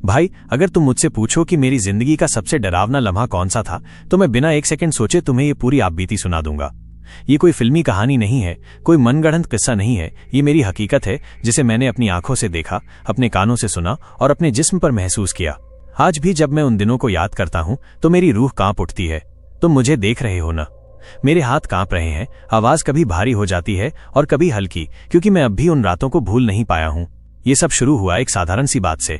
भाई, अगर तुम मुझसे पूछो कि मेरी जिंदगी का सबसे डरावना लम्हा कौन सा था, तो मैं बिना एक सेकंड सोचे तुम्हें ये पूरी आपबीती सुना दूंगा। ये कोई फिल्मी कहानी नहीं है, कोई मनगढ़ंत किस्सा नहीं है, ये मेरी हकीकत है जिसे मैंने अपनी आंखों से देखा, अपने कानों से सुना और अपने जिस्म पर महसूस किया। आज भी जब मैं उन दिनों को याद करता हूं तो मेरी रूह कांप उठती है। तुम मुझे देख रहे हो ना? मेरे हाथ कांप रहे हैं, आवाज कभी भारी हो जाती है और कभी हल्की, क्योंकि मैं अब भी उन रातों को भूल नहीं पाया हूं। ये सब शुरू हुआ एक साधारण सी बात से।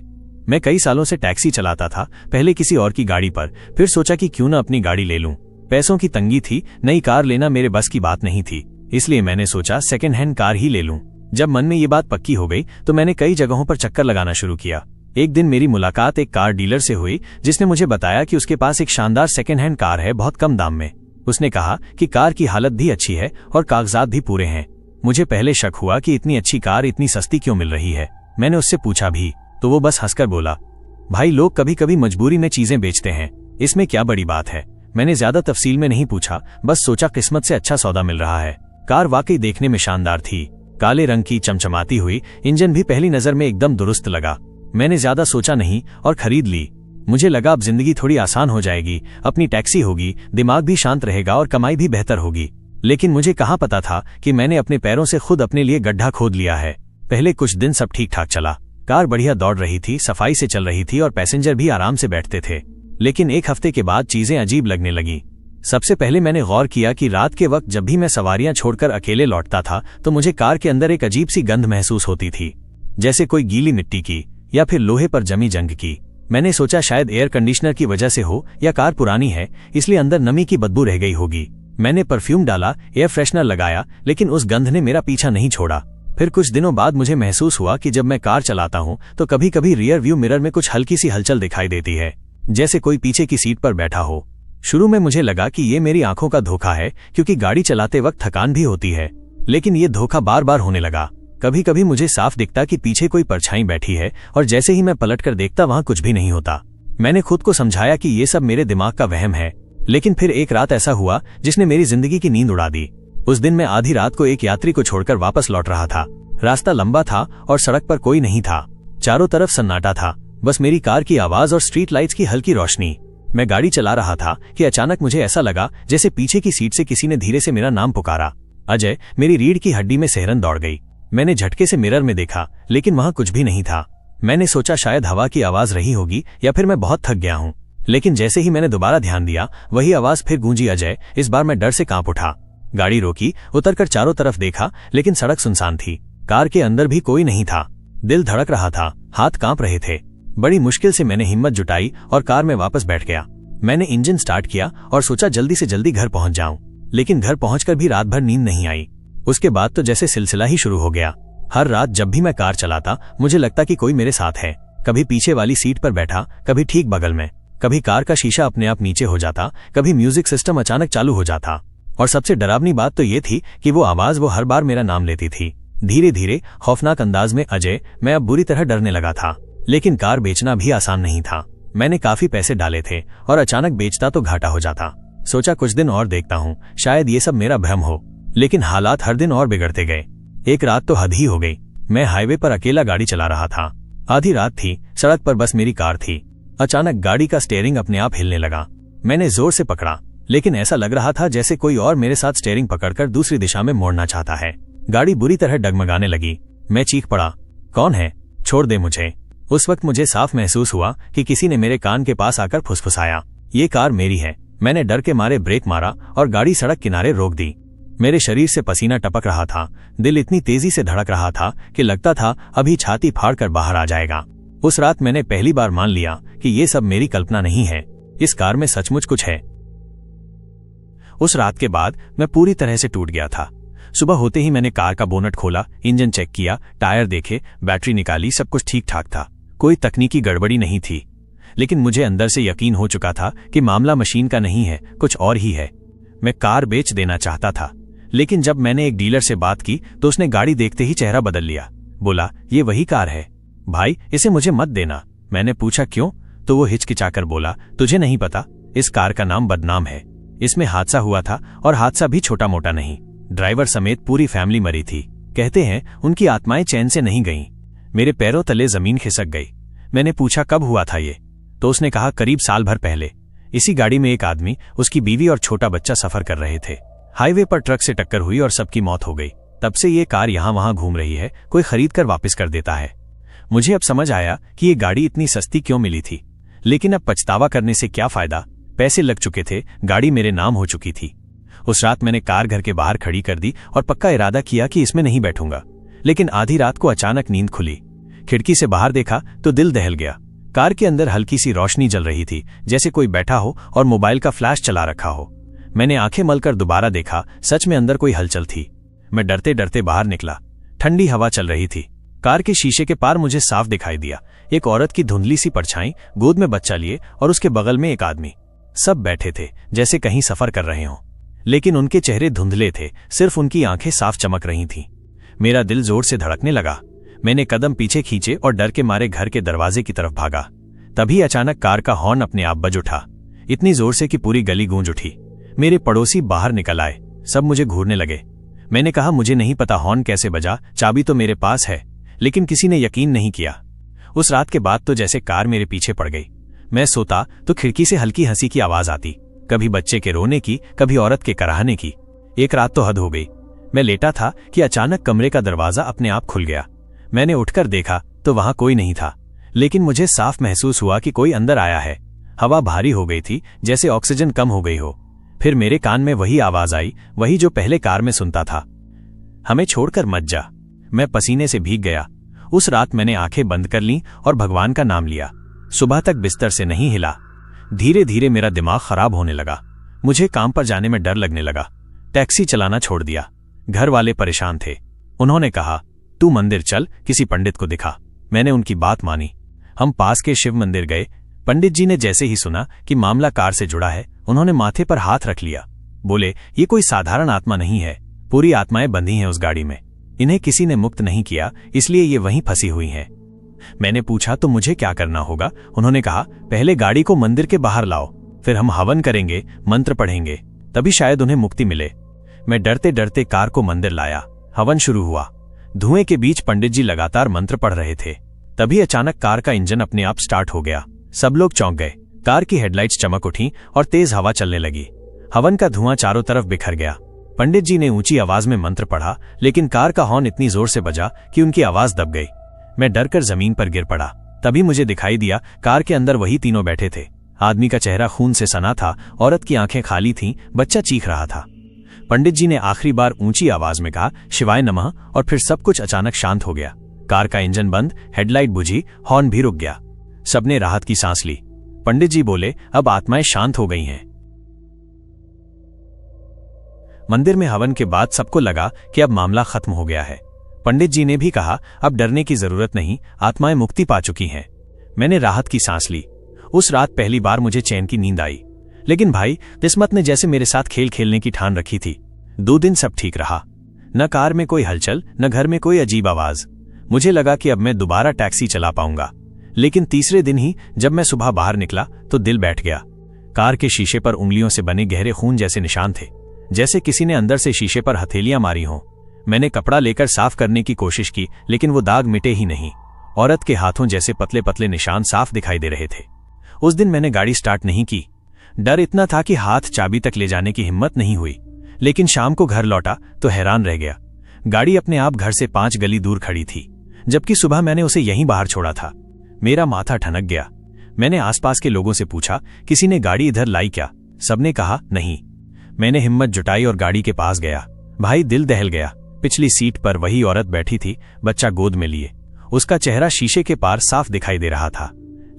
मैं कई सालों से टैक्सी चलाता था, पहले किसी और की गाड़ी पर, फिर सोचा कि क्यों ना अपनी गाड़ी ले लूं। पैसों की तंगी थी, नई कार लेना मेरे बस की बात नहीं थी, इसलिए मैंने सोचा सेकेंड हैंड कार ही ले लूं। जब मन में ये बात पक्की हो गई तो मैंने कई जगहों पर चक्कर लगाना शुरू किया। एक दिन मेरी मुलाकात एक कार डीलर से हुई, जिसने मुझे बताया कि उसके पास एक शानदार सेकेंड हैंड कार है, बहुत कम दाम में। उसने कहा कि कार की हालत भी अच्छी है और कागजात भी पूरे हैं। मुझे पहले शक हुआ कि इतनी अच्छी कार इतनी सस्ती क्यों मिल रही है। मैंने उससे पूछा भी तो वो बस हंसकर बोला, भाई, लोग कभी कभी मजबूरी में चीजें बेचते हैं, इसमें क्या बड़ी बात है। मैंने ज्यादा तफसील में नहीं पूछा, बस सोचा किस्मत से अच्छा सौदा मिल रहा है। कार वाकई देखने में शानदार थी, काले रंग की, चमचमाती हुई, इंजन भी पहली नजर में एकदम दुरुस्त लगा। मैंने ज्यादा सोचा नहीं और खरीद ली। मुझे लगा अब जिंदगी थोड़ी आसान हो जाएगी, अपनी टैक्सी होगी, दिमाग भी शांत रहेगा और कमाई भी बेहतर होगी। लेकिन मुझे कहाँ पता था कि मैंने अपने पैरों से खुद अपने लिए गड्ढा खोद लिया है। पहले कुछ दिन सब ठीक ठाक चला, कार बढ़िया दौड़ रही थी, सफाई से चल रही थी और पैसेंजर भी आराम से बैठते थे। लेकिन एक हफ्ते के बाद चीजें अजीब लगने लगी। सबसे पहले मैंने गौर किया कि रात के वक्त जब भी मैं सवारियां छोड़कर अकेले लौटता था तो मुझे कार के अंदर एक अजीब सी गंध महसूस होती थी, जैसे कोई गीली मिट्टी की या फिर लोहे पर जमी जंग की। मैंने सोचा शायद एयर कंडीशनर की वजह से हो या कार पुरानी है, इसलिए अंदर नमी की बदबू रह गई होगी। मैंने परफ्यूम डाला, एयर फ्रेशनर लगाया, लेकिन उस गंध ने मेरा पीछा नहीं छोड़ा। फिर कुछ दिनों बाद मुझे महसूस हुआ कि जब मैं कार चलाता हूं तो कभी कभी रियर व्यू मिरर में कुछ हल्की सी हलचल दिखाई देती है, जैसे कोई पीछे की सीट पर बैठा हो। शुरू में मुझे लगा कि ये मेरी आंखों का धोखा है, क्योंकि गाड़ी चलाते वक्त थकान भी होती है। लेकिन ये धोखा बार बार होने लगा। कभी कभी मुझे साफ दिखता कि पीछे कोई परछाई बैठी है और जैसे ही मैं पलटकर देखता वहां कुछ भी नहीं होता। मैंने खुद को समझाया कि ये सब मेरे दिमाग का वहम है। लेकिन फिर एक रात ऐसा हुआ जिसने मेरी जिंदगी की नींद उड़ा दी। उस दिन मैं आधी रात को एक यात्री को छोड़कर वापस लौट रहा था। रास्ता लंबा था और सड़क पर कोई नहीं था, चारों तरफ सन्नाटा था, बस मेरी कार की आवाज और स्ट्रीट लाइट्स की हल्की रोशनी। मैं गाड़ी चला रहा था कि अचानक मुझे ऐसा लगा जैसे पीछे की सीट से किसी ने धीरे से मेरा नाम पुकारा। अजय। मेरी रीढ़ की हड्डी में सिहरन दौड़ गई। मैंने झटके से मिरर में देखा, लेकिन वहां कुछ भी नहीं था। मैंने सोचा शायद हवा की आवाज रही होगी या फिर मैं बहुत थक गया हूं। लेकिन जैसे ही मैंने दोबारा ध्यान दिया, वही आवाज फिर गूंजी, अजय। इस बार मैं डर से कांप उठा। गाड़ी रोकी, उतरकर चारों तरफ देखा, लेकिन सड़क सुनसान थी। कार के अंदर भी कोई नहीं था। दिल धड़क रहा था, हाथ कांप रहे थे। बड़ी मुश्किल से मैंने हिम्मत जुटाई और कार में वापस बैठ गया। मैंने इंजन स्टार्ट किया और सोचा जल्दी से जल्दी घर पहुंच जाऊं। लेकिन घर पहुंचकर भी रात भर नींद नहीं आई। उसके बाद तो जैसे सिलसिला ही शुरू हो गया। हर रात जब भी मैं कार चलाता मुझे लगता कि कोई मेरे साथ है, कभी पीछे वाली सीट पर बैठा, कभी ठीक बगल में। कभी कार का शीशा अपने आप नीचे हो जाता, कभी म्यूजिक सिस्टम अचानक चालू हो जाता। और सबसे डरावनी बात तो ये थी कि वो आवाज वो हर बार मेरा नाम लेती थी। धीरे धीरे खौफनाक अंदाज में, अजय। मैं अब बुरी तरह डरने लगा था। लेकिन कार बेचना भी आसान नहीं था। मैंने काफी पैसे डाले थे और अचानक बेचता तो घाटा हो जाता। सोचा कुछ दिन और देखता हूँ, शायद ये सब मेरा भ्रम हो। लेकिन हालात हर दिन और बिगड़ते गए। एक रात तो हद ही हो गई। मैं हाईवे पर अकेला गाड़ी चला रहा था। आधी रात थी, सड़क पर बस मेरी कार थी। अचानक गाड़ी का स्टीयरिंग अपने आप हिलने लगा। मैंने जोर से पकड़ा, लेकिन ऐसा लग रहा था जैसे कोई और मेरे साथ स्टीयरिंग पकड़कर दूसरी दिशा में मोड़ना चाहता है। गाड़ी बुरी तरह डगमगाने लगी। मैं चीख पड़ा, कौन है? छोड़ दे मुझे। उस वक्त मुझे साफ महसूस हुआ कि किसी ने मेरे कान के पास आकर फुसफुसाया, ये कार मेरी है। मैंने डर के मारे ब्रेक मारा और गाड़ी सड़क किनारे रोक दी। मेरे शरीर से पसीना टपक रहा था। दिल इतनी तेजी से धड़क रहा था कि लगता था अभी छाती फाड़कर बाहर आ जाएगा। उस रात मैंने पहली बार मान लिया कि ये सब मेरी कल्पना नहीं है, इस कार में सचमुच कुछ है। उस रात के बाद मैं पूरी तरह से टूट गया था। सुबह होते ही मैंने कार का बोनट खोला, इंजन चेक किया, टायर देखे, बैटरी निकाली, सब कुछ ठीक ठाक था। कोई तकनीकी गड़बड़ी नहीं थी। लेकिन मुझे अंदर से यकीन हो चुका था कि मामला मशीन का नहीं है, कुछ और ही है। मैं कार बेच देना चाहता था, लेकिन जब मैंने एक डीलर से बात की तो उसने गाड़ी देखते ही चेहरा बदल लिया। बोला, ये वही कार है भाई, इसे मुझे मत देना। मैंने पूछा क्यों? तो वो हिचकिचाकर बोला, तुझे नहीं पता, इस कार का नाम बदनाम है। इसमें हादसा हुआ था और हादसा भी छोटा मोटा नहीं। ड्राइवर समेत पूरी फैमिली मरी थी। कहते हैं उनकी आत्माएं चैन से नहीं गईं। मेरे पैरों तले जमीन खिसक गई। मैंने पूछा कब हुआ था ये, तो उसने कहा करीब साल भर पहले। इसी गाड़ी में एक आदमी, उसकी बीवी और छोटा बच्चा सफर कर रहे थे। हाईवे पर ट्रक से टक्कर हुई और सबकी मौत हो गई। तब से ये कार यहां वहां घूम रही है, कोई खरीद कर वापस कर देता है। मुझे अब समझ आया कि ये गाड़ी इतनी सस्ती क्यों मिली थी, लेकिन अब पछतावा करने से क्या फायदा। पैसे लग चुके थे, गाड़ी मेरे नाम हो चुकी थी। उस रात मैंने कार घर के बाहर खड़ी कर दी और पक्का इरादा किया कि इसमें नहीं बैठूंगा। लेकिन आधी रात को अचानक नींद खुली, खिड़की से बाहर देखा तो दिल दहल गया। कार के अंदर हल्की सी रोशनी जल रही थी, जैसे कोई बैठा हो और मोबाइल का फ्लैश चला रखा हो। मैंने आंखें मलकर दोबारा देखा, सच में अंदर कोई हलचल थी। मैं डरते डरते बाहर निकला। ठंडी हवा चल रही थी। कार के शीशे के पार मुझे साफ दिखाई दिया एक औरत की धुंधली सी परछाई, गोद में बच्चा लिए, और उसके बगल में एक आदमी। सब बैठे थे जैसे कहीं सफर कर रहे हों, लेकिन उनके चेहरे धुंधले थे, सिर्फ उनकी आंखें साफ चमक रही थीं। मेरा दिल जोर से धड़कने लगा। मैंने कदम पीछे खींचे और डर के मारे घर के दरवाजे की तरफ भागा। तभी अचानक कार का हॉर्न अपने आप बज उठा, इतनी जोर से कि पूरी गली गूंज उठी। मेरे पड़ोसी बाहर निकल आए, सब मुझे घूरने लगे। मैंने कहा मुझे नहीं पता हॉर्न कैसे बजा, चाबी तो मेरे पास है, लेकिन किसी ने यकीन नहीं किया। उस रात के बाद तो जैसे कार मेरे पीछे पड़ गई। मैं सोता तो खिड़की से हल्की हंसी की आवाज आती, कभी बच्चे के रोने की, कभी औरत के कराहने की। एक रात तो हद हो गई। मैं लेटा था कि अचानक कमरे का दरवाजा अपने आप खुल गया। मैंने उठकर देखा तो वहां कोई नहीं था, लेकिन मुझे साफ महसूस हुआ कि कोई अंदर आया है। हवा भारी हो गई थी, जैसे ऑक्सीजन कम हो गई हो। फिर मेरे कान में वही आवाज आई, वही जो पहले कार में सुनता था, हमें छोड़कर मत जा। मैं पसीने से भीग गया। उस रात मैंने आंखें बंद कर लीं और भगवान का नाम लिया। सुबह तक बिस्तर से नहीं हिला। धीरे धीरे मेरा दिमाग खराब होने लगा। मुझे काम पर जाने में डर लगने लगा। टैक्सी चलाना छोड़ दिया। घर वाले परेशान थे। उन्होंने कहा तू मंदिर चल, किसी पंडित को दिखा। मैंने उनकी बात मानी। हम पास के शिव मंदिर गए। पंडित जी ने जैसे ही सुना कि मामला कार से जुड़ा है, उन्होंने माथे पर हाथ रख लिया। बोले ये कोई साधारण आत्मा नहीं है, पूरी आत्माएं बंधी हैं उस गाड़ी में। इन्हें किसी ने मुक्त नहीं किया, इसलिए ये वहीं फंसी हुई हैं। मैंने पूछा तो मुझे क्या करना होगा। उन्होंने कहा पहले गाड़ी को मंदिर के बाहर लाओ, फिर हम हवन करेंगे, मंत्र पढ़ेंगे, तभी शायद उन्हें मुक्ति मिले। मैं डरते डरते कार को मंदिर लाया। हवन शुरू हुआ। धुएं के बीच पंडित जी लगातार मंत्र पढ़ रहे थे। तभी अचानक कार का इंजन अपने आप स्टार्ट हो गया। सब लोग चौंक गए। कार की हेडलाइट्स चमक उठी और तेज हवा चलने लगी। हवन का धुआं चारों तरफ बिखर गया। पंडित जी ने ऊंची आवाज में मंत्र पढ़ा, लेकिन कार का हॉर्न इतनी जोर से बजा कि उनकी आवाज दब गई। मैं डरकर जमीन पर गिर पड़ा। तभी मुझे दिखाई दिया कार के अंदर वही तीनों बैठे थे। आदमी का चेहरा खून से सना था, औरत की आंखें खाली थीं, बच्चा चीख रहा था। पंडित जी ने आखिरी बार ऊंची आवाज में कहा शिवाय नमः, और फिर सब कुछ अचानक शांत हो गया। कार का इंजन बंद, हेडलाइट बुझी, हॉर्न भी रुक गया। सबने राहत की सांस ली। पंडित जी बोले अब आत्माएं शांत हो गई हैं। मंदिर में हवन के बाद सबको लगा कि अब मामला खत्म हो गया है। पंडित जी ने भी कहा अब डरने की जरूरत नहीं, आत्माएं मुक्ति पा चुकी हैं। मैंने राहत की सांस ली। उस रात पहली बार मुझे चैन की नींद आई। लेकिन भाई, किस्मत ने जैसे मेरे साथ खेल खेलने की ठान रखी थी। 2 दिन सब ठीक रहा। न कार में कोई हलचल, न घर में कोई अजीब आवाज। मुझे लगा कि अब मैं दोबारा टैक्सी चला पाऊंगा। लेकिन तीसरे दिन ही जब मैं सुबह बाहर निकला तो दिल बैठ गया। कार के शीशे पर उंगलियों से बने गहरे खून जैसे निशान थे, जैसे किसी ने अंदर से शीशे पर हथेलियां मारी हों। मैंने कपड़ा लेकर साफ करने की कोशिश की, लेकिन वो दाग मिटे ही नहीं। औरत के हाथों जैसे पतले पतले निशान साफ दिखाई दे रहे थे। उस दिन मैंने गाड़ी स्टार्ट नहीं की। डर इतना था कि हाथ चाबी तक ले जाने की हिम्मत नहीं हुई। लेकिन शाम को घर लौटा तो हैरान रह गया। गाड़ी अपने आप घर से 5 गली दूर खड़ी थी, जबकि सुबह मैंने उसे यहीं बाहर छोड़ा था। मेरा माथा ठनक गया। मैंने आसपास के लोगों से पूछा किसी ने गाड़ी इधर लाई क्या? सबने कहा नहीं। मैंने हिम्मत जुटाई और गाड़ी के पास गया। भाई, दिल दहल गया। पिछली सीट पर वही औरत बैठी थी, बच्चा गोद में लिए। उसका चेहरा शीशे के पार साफ दिखाई दे रहा था,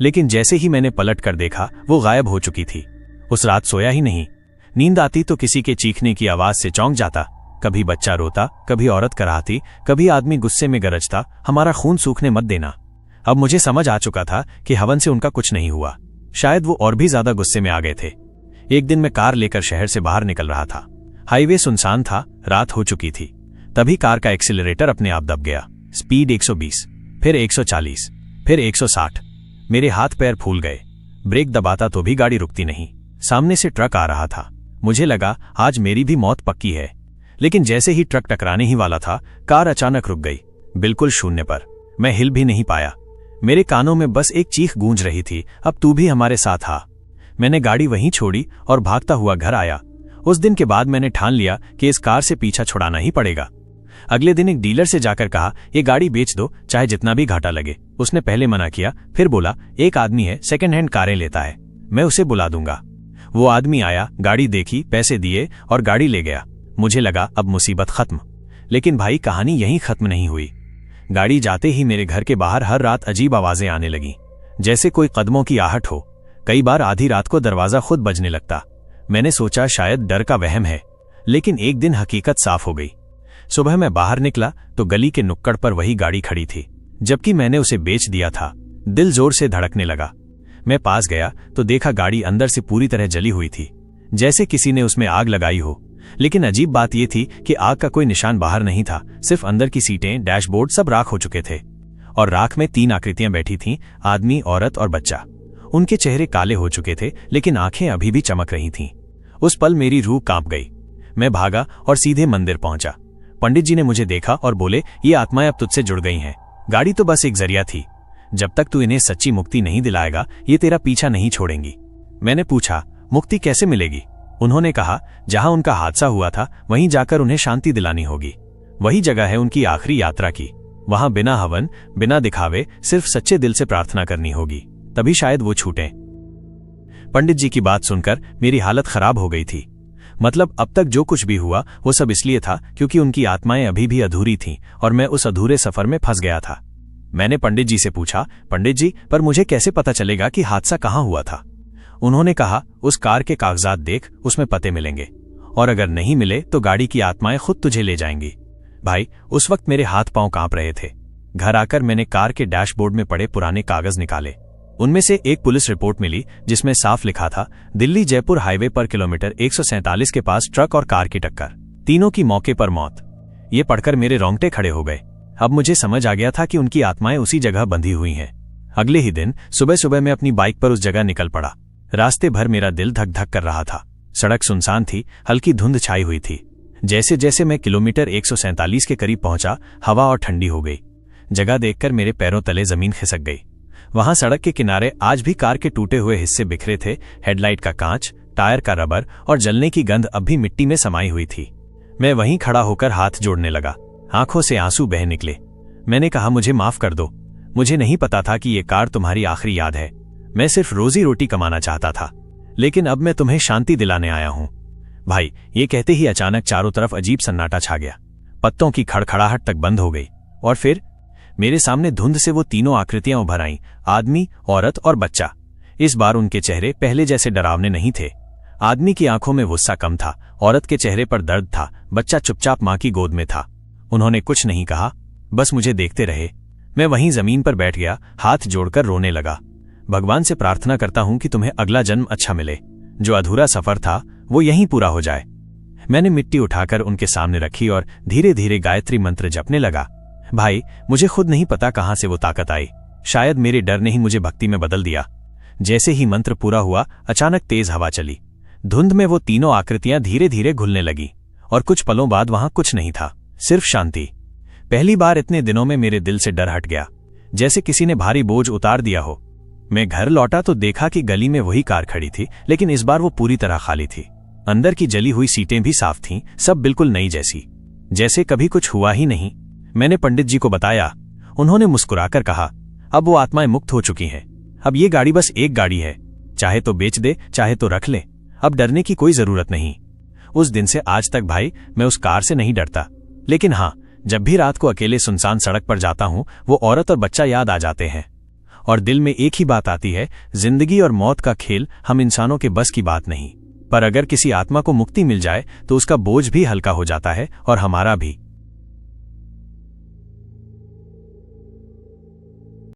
लेकिन जैसे ही मैंने पलट कर देखा वो गायब हो चुकी थी। उस रात सोया ही नहीं। नींद आती तो किसी के चीखने की आवाज से चौंक जाता। कभी बच्चा रोता, कभी औरत कराहती, कभी आदमी गुस्से में गरजता, हमारा खून सूखने मत देना। अब मुझे समझ आ चुका था कि हवन से उनका कुछ नहीं हुआ। शायद वो और भी ज्यादा गुस्से में आ गए थे। एक दिन मैं कार लेकर शहर से बाहर निकल रहा था। हाईवे सुनसान था, रात हो चुकी थी। तभी कार का एक्सीलरेटर अपने आप दब गया। स्पीड 120, फिर 140, फिर 160। मेरे हाथ पैर फूल गए। ब्रेक दबाता तो भी गाड़ी रुकती नहीं। सामने से ट्रक आ रहा था। मुझे लगा आज मेरी भी मौत पक्की है। लेकिन जैसे ही ट्रक टकराने ही वाला था, कार अचानक रुक गई, बिल्कुल शून्य पर। मैं हिल भी नहीं पाया। मेरे कानों में बस एक चीख गूंज रही थी, अब तू भी हमारे साथ आ। मैंने गाड़ी वहीं छोड़ी और भागता हुआ घर आया। उस दिन के बाद मैंने ठान लिया कि इस कार से पीछा छुड़ाना ही पड़ेगा। अगले दिन एक डीलर से जाकर कहा, ये गाड़ी बेच दो, चाहे जितना भी घाटा लगे। उसने पहले मना किया, फिर बोला, एक आदमी है, सेकंड हैंड कारें लेता है, मैं उसे बुला दूंगा। वो आदमी आया, गाड़ी देखी, पैसे दिए और गाड़ी ले गया। मुझे लगा अब मुसीबत खत्म। लेकिन भाई, कहानी यहीं खत्म नहीं हुई। गाड़ी जाते ही मेरे घर के बाहर हर रात अजीब आवाजें आने लगीं, जैसे कोई कदमों की आहट हो। कई बार आधी रात को दरवाजा खुद बजने लगता। मैंने सोचा शायद डर का वहम है, लेकिन एक दिन हकीकत साफ हो गई। सुबह मैं बाहर निकला तो गली के नुक्कड़ पर वही गाड़ी खड़ी थी, जबकि मैंने उसे बेच दिया था। दिल जोर से धड़कने लगा। मैं पास गया तो देखा गाड़ी अंदर से पूरी तरह जली हुई थी, जैसे किसी ने उसमें आग लगाई हो। लेकिन अजीब बात यह थी कि आग का कोई निशान बाहर नहीं था, सिर्फ अंदर की सीटें, डैशबोर्ड सब राख हो चुके थे। और राख में 3 आकृतियां बैठी थीं, आदमी, औरत और बच्चा। उनके चेहरे काले हो चुके थे, लेकिन आंखें अभी भी चमक रही थीं। उस पल मेरी रूह कांप गई। मैं भागा और सीधे मंदिर पहुंचा। पंडित जी ने मुझे देखा और बोले, ये आत्माएं अब तुझसे जुड़ गई हैं। गाड़ी तो बस एक जरिया थी। जब तक तू इन्हें सच्ची मुक्ति नहीं दिलाएगा, ये तेरा पीछा नहीं छोड़ेंगी। मैंने पूछा, मुक्ति कैसे मिलेगी? उन्होंने कहा, जहां उनका हादसा हुआ था वहीं जाकर उन्हें शांति दिलानी होगी। वही जगह है उनकी आखिरी यात्रा की। वहां बिना हवन, बिना दिखावे, सिर्फ सच्चे दिल से प्रार्थना करनी होगी, तभी शायद वो छूटें। पंडित जी की बात सुनकर मेरी हालत खराब हो गई थी। मतलब अब तक जो कुछ भी हुआ वो सब इसलिए था क्योंकि उनकी आत्माएं अभी भी अधूरी थीं और मैं उस अधूरे सफर में फंस गया था। मैंने पंडित जी से पूछा, पंडित जी, पर मुझे कैसे पता चलेगा कि हादसा कहाँ हुआ था? उन्होंने कहा, उस कार के कागजात देख, उसमें पते मिलेंगे, और अगर नहीं मिले तो गाड़ी की आत्माएं खुद तुझे ले जाएंगी। भाई, उस वक्त मेरे हाथ पांव कांप रहे थे। घर आकर मैंने कार के डैशबोर्ड में पड़े पुराने कागज निकाले। उनमें से एक पुलिस रिपोर्ट मिली जिसमें साफ लिखा था, दिल्ली जयपुर हाईवे पर किलोमीटर 147 के पास ट्रक और कार की टक्कर, तीनों की मौके पर मौत। ये पढ़कर मेरे रोंगटे खड़े हो गए। अब मुझे समझ आ गया था कि उनकी आत्माएं उसी जगह बंधी हुई हैं। अगले ही दिन सुबह सुबह मैं अपनी बाइक पर उस जगह निकल पड़ा। रास्ते भर मेरा दिल धक धक कर रहा था। सड़क सुनसान थी, हल्की धुंध छाई हुई थी। जैसे जैसे मैं किलोमीटर 147 के करीब पहुंचा, हवा और ठंडी हो गई। जगह देखकर मेरे पैरों तले जमीन खिसक गई। वहां सड़क के किनारे आज भी कार के टूटे हुए हिस्से बिखरे थे। हेडलाइट का कांच, टायर का रबर और जलने की गंध अब भी मिट्टी में समाई हुई थी। मैं वहीं खड़ा होकर हाथ जोड़ने लगा। आंखों से आंसू बह निकले। मैंने कहा, मुझे माफ कर दो। मुझे नहीं पता था कि ये कार तुम्हारी आखिरी याद है। मैं सिर्फ रोजी रोटी कमाना चाहता था, लेकिन अब मैं तुम्हें शांति दिलाने आया हूं। भाई, ये कहते ही अचानक चारों तरफ अजीब सन्नाटा छा गया। पत्तों की खड़खड़ाहट तक बंद हो गई और फिर मेरे सामने धुंध से वो तीनों आकृतियां उभर आईं, आदमी, औरत और बच्चा। इस बार उनके चेहरे पहले जैसे डरावने नहीं थे। आदमी की आंखों में गुस्सा कम था, औरत के चेहरे पर दर्द था, बच्चा चुपचाप मां की गोद में था। उन्होंने कुछ नहीं कहा, बस मुझे देखते रहे। मैं वहीं जमीन पर बैठ गया, हाथ जोड़कर रोने लगा। भगवान से प्रार्थना करता हूं कि तुम्हें अगला जन्म अच्छा मिले। जो अधूरा सफर था वो यहीं पूरा हो जाए। मैंने मिट्टी उठाकर उनके सामने रखी और धीरे धीरे गायत्री मंत्र जपने लगा। भाई, मुझे खुद नहीं पता कहां से वो ताकत आई। शायद मेरे डर ने ही मुझे भक्ति में बदल दिया। जैसे ही मंत्र पूरा हुआ, अचानक तेज हवा चली। धुंध में वो तीनों आकृतियां धीरे धीरे घुलने लगी और कुछ पलों बाद वहां कुछ नहीं था, सिर्फ शांति। पहली बार इतने दिनों में मेरे दिल से डर हट गया, जैसे किसी ने भारी बोझ उतार दिया हो। मैं घर लौटा तो देखा कि गली में वही कार खड़ी थी, लेकिन इस बार वो पूरी तरह खाली थी। अंदर की जली हुई सीटें भी साफ थीं, सब बिल्कुल नई जैसी, जैसे कभी कुछ हुआ ही नहीं। मैंने पंडित जी को बताया। उन्होंने मुस्कुराकर कहा, अब वो आत्माएं मुक्त हो चुकी हैं। अब ये गाड़ी बस एक गाड़ी है, चाहे तो बेच दे, चाहे तो रख ले। अब डरने की कोई जरूरत नहीं। उस दिन से आज तक भाई, मैं उस कार से नहीं डरता। लेकिन हाँ, जब भी रात को अकेले सुनसान सड़क पर जाता हूं, वो औरत और बच्चा याद आ जाते हैं और दिल में एक ही बात आती है, जिंदगी और मौत का खेल हम इंसानों के बस की बात नहीं, पर अगर किसी आत्मा को मुक्ति मिल जाए तो उसका बोझ भी हल्का हो जाता है और हमारा भी।